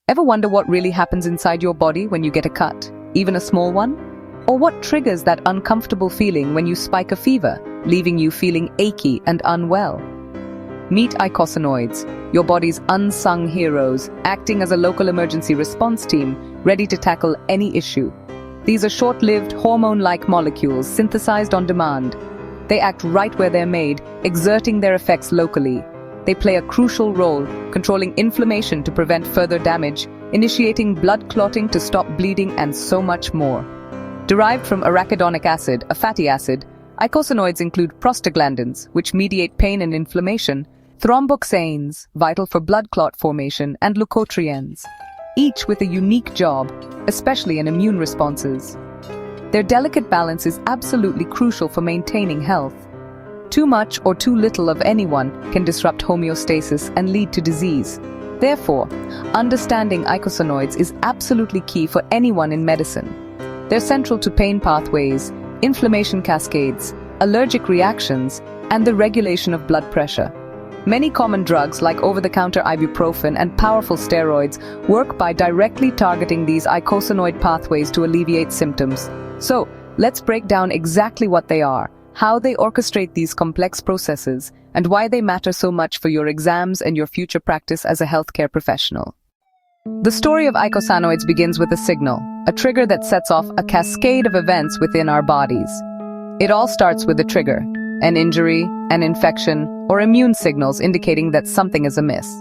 Ever wonder what really happens inside your body when you get a cut, even a small one? Or what triggers that uncomfortable feeling when you spike a fever, leaving you feeling achy and unwell? Meet Eicosanoids, your body's unsung heroes, acting as a local emergency response team, ready to tackle any issue. These are short-lived, hormone-like molecules synthesized on demand. They act right where they're made, exerting their effects locally. They play a crucial role, controlling inflammation to prevent further damage, initiating blood clotting to stop bleeding, and so much more. Derived from arachidonic acid, a fatty acid, eicosanoids include prostaglandins, which mediate pain and inflammation, thromboxanes, vital for blood clot formation, and leukotrienes, each with a unique job, especially in immune responses. Their delicate balance is absolutely crucial for maintaining health. Too much or too little of anyone can disrupt homeostasis and lead to disease. Therefore, understanding eicosanoids is absolutely key for anyone in medicine. They're central to pain pathways, inflammation cascades, allergic reactions, and the regulation of blood pressure. Many common drugs like over-the-counter ibuprofen and powerful steroids work by directly targeting these eicosanoid pathways to alleviate symptoms. So, let's break down exactly what they are, how they orchestrate these complex processes, and why they matter so much for your exams and your future practice as a healthcare professional. The story of eicosanoids begins with a signal, a trigger that sets off a cascade of events within our bodies. It all starts with a trigger, an injury, an infection, or immune signals indicating that something is amiss.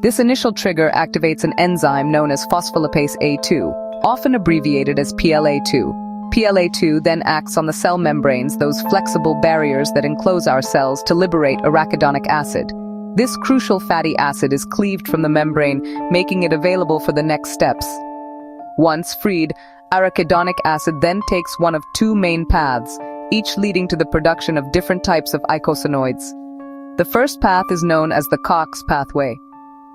This initial trigger activates an enzyme known as phospholipase A2, often abbreviated as PLA2. PLA2 then acts on the cell membranes, those flexible barriers that enclose our cells, to liberate arachidonic acid. This crucial fatty acid is cleaved from the membrane, making it available for the next steps. Once freed, arachidonic acid then takes one of two main paths, each leading to the production of different types of eicosanoids. The first path is known as the COX pathway.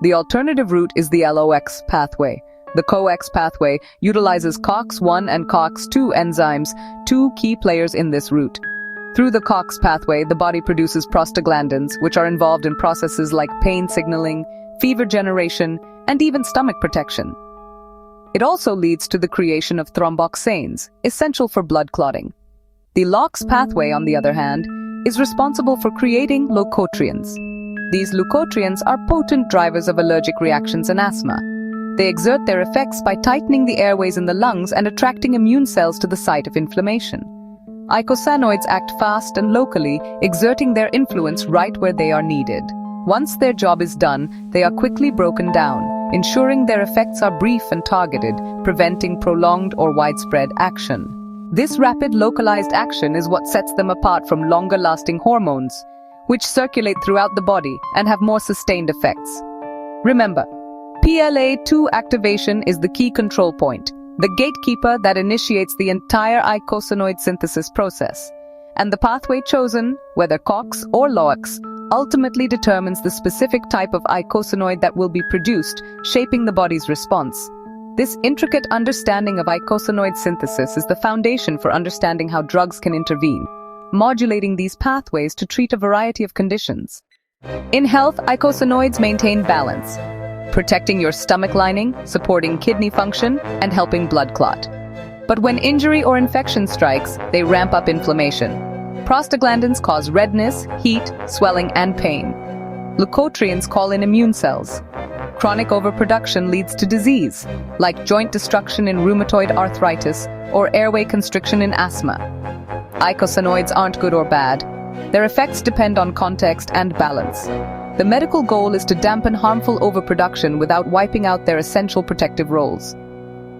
The alternative route is the LOX pathway. The COX pathway utilizes COX-1 and COX-2 enzymes, two key players in this route. Through the COX pathway, the body produces prostaglandins, which are involved in processes like pain signaling, fever generation, and even stomach protection. It also leads to the creation of thromboxanes, essential for blood clotting. The LOX pathway, on the other hand, is responsible for creating leukotrienes. These leukotrienes are potent drivers of allergic reactions and asthma. They exert their effects by tightening the airways in the lungs and attracting immune cells to the site of inflammation. Eicosanoids act fast and locally, exerting their influence right where they are needed. Once their job is done, they are quickly broken down, ensuring their effects are brief and targeted, preventing prolonged or widespread action. This rapid, localized action is what sets them apart from longer-lasting hormones, which circulate throughout the body and have more sustained effects. Remember, PLA2 activation is the key control point, the gatekeeper that initiates the entire eicosanoid synthesis process. And the pathway chosen, whether COX or LOX, ultimately determines the specific type of eicosanoid that will be produced, shaping the body's response. This intricate understanding of eicosanoid synthesis is the foundation for understanding how drugs can intervene, modulating these pathways to treat a variety of conditions. In health, eicosanoids maintain balance, protecting your stomach lining, supporting kidney function, and helping blood clot. But when injury or infection strikes, they ramp up inflammation. Prostaglandins cause redness, heat, swelling, and pain. Leukotrienes call in immune cells. Chronic overproduction leads to disease, like joint destruction in rheumatoid arthritis or airway constriction in asthma. Eicosanoids aren't good or bad. Their effects depend on context and balance. The medical goal is to dampen harmful overproduction without wiping out their essential protective roles.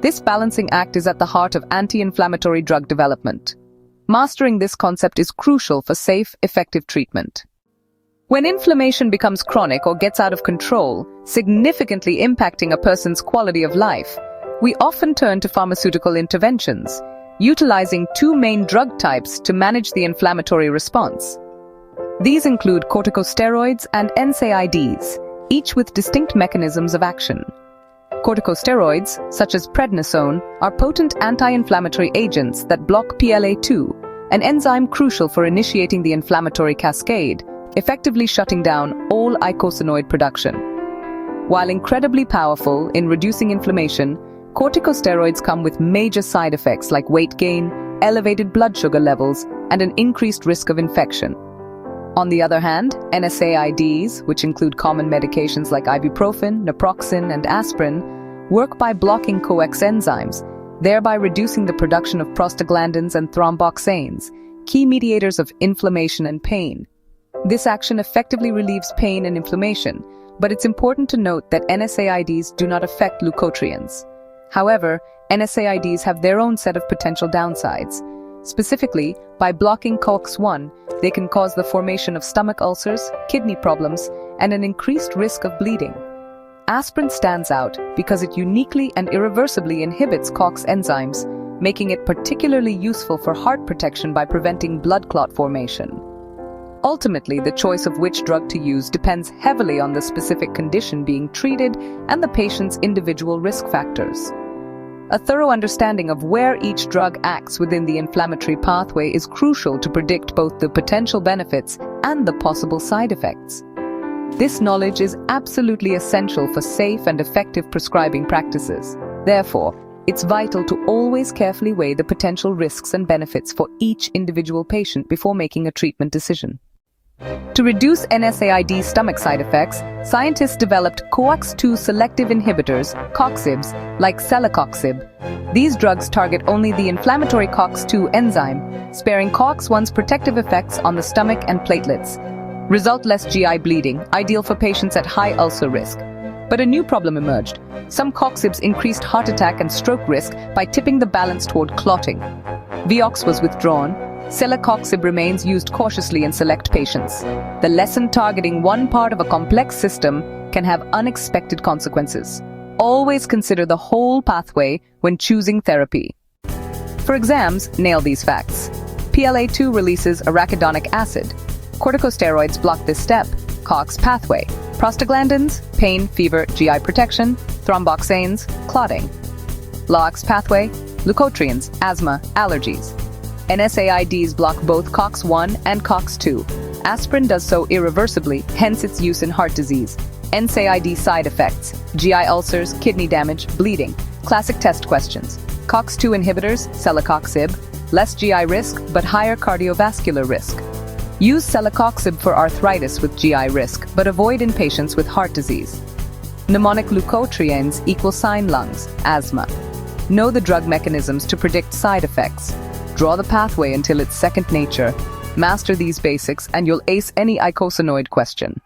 This balancing act is at the heart of anti-inflammatory drug development. Mastering this concept is crucial for safe, effective treatment. When inflammation becomes chronic or gets out of control, significantly impacting a person's quality of life, we often turn to pharmaceutical interventions, utilizing two main drug types to manage the inflammatory response. These include corticosteroids and NSAIDs, each with distinct mechanisms of action. Corticosteroids, such as prednisone, are potent anti-inflammatory agents that block PLA2, an enzyme crucial for initiating the inflammatory cascade, effectively shutting down all eicosanoid production. While incredibly powerful in reducing inflammation, corticosteroids come with major side effects like weight gain, elevated blood sugar levels, and an increased risk of infection. On the other hand, NSAIDs, which include common medications like ibuprofen, naproxen, and aspirin, work by blocking COX enzymes, thereby reducing the production of prostaglandins and thromboxanes, key mediators of inflammation and pain. This action effectively relieves pain and inflammation, but it's important to note that NSAIDs do not affect leukotrienes. However, NSAIDs have their own set of potential downsides. Specifically, by blocking COX-1, they can cause the formation of stomach ulcers, kidney problems, and an increased risk of bleeding. Aspirin stands out because it uniquely and irreversibly inhibits COX enzymes, making it particularly useful for heart protection by preventing blood clot formation. Ultimately, the choice of which drug to use depends heavily on the specific condition being treated and the patient's individual risk factors. A thorough understanding of where each drug acts within the inflammatory pathway is crucial to predict both the potential benefits and the possible side effects. This knowledge is absolutely essential for safe and effective prescribing practices. Therefore, it's vital to always carefully weigh the potential risks and benefits for each individual patient before making a treatment decision. To reduce NSAID stomach side effects, scientists developed COX-2 selective inhibitors, COXIBs, like celecoxib. These drugs target only the inflammatory COX-2 enzyme, sparing COX-1's protective effects on the stomach and platelets. Result: less GI bleeding, ideal for patients at high ulcer risk. But a new problem emerged. Some COXIBs increased heart attack and stroke risk by tipping the balance toward clotting. Vioxx was withdrawn. Celecoxib remains used cautiously in select patients. The lesson: targeting one part of a complex system can have unexpected consequences. Always consider the whole pathway when choosing therapy. For exams, nail these facts. PLA2 releases arachidonic acid. Corticosteroids block this step. COX pathway. Prostaglandins, pain, fever, GI protection. Thromboxanes, clotting. LOX pathway. Leukotrienes, asthma, allergies. NSAIDs block both COX-1 and COX-2. Aspirin does so irreversibly, hence its use in heart disease. NSAID side effects: GI ulcers, kidney damage, bleeding. Classic test questions. COX-2 inhibitors, celecoxib, less GI risk but higher cardiovascular risk. Use celecoxib for arthritis with GI risk, but avoid in patients with heart disease. Mnemonic: leukotrienes equals sign lungs, asthma. Know the drug mechanisms to predict side effects. Draw the pathway until it's second nature. Master these basics and you'll ace any eicosanoid question.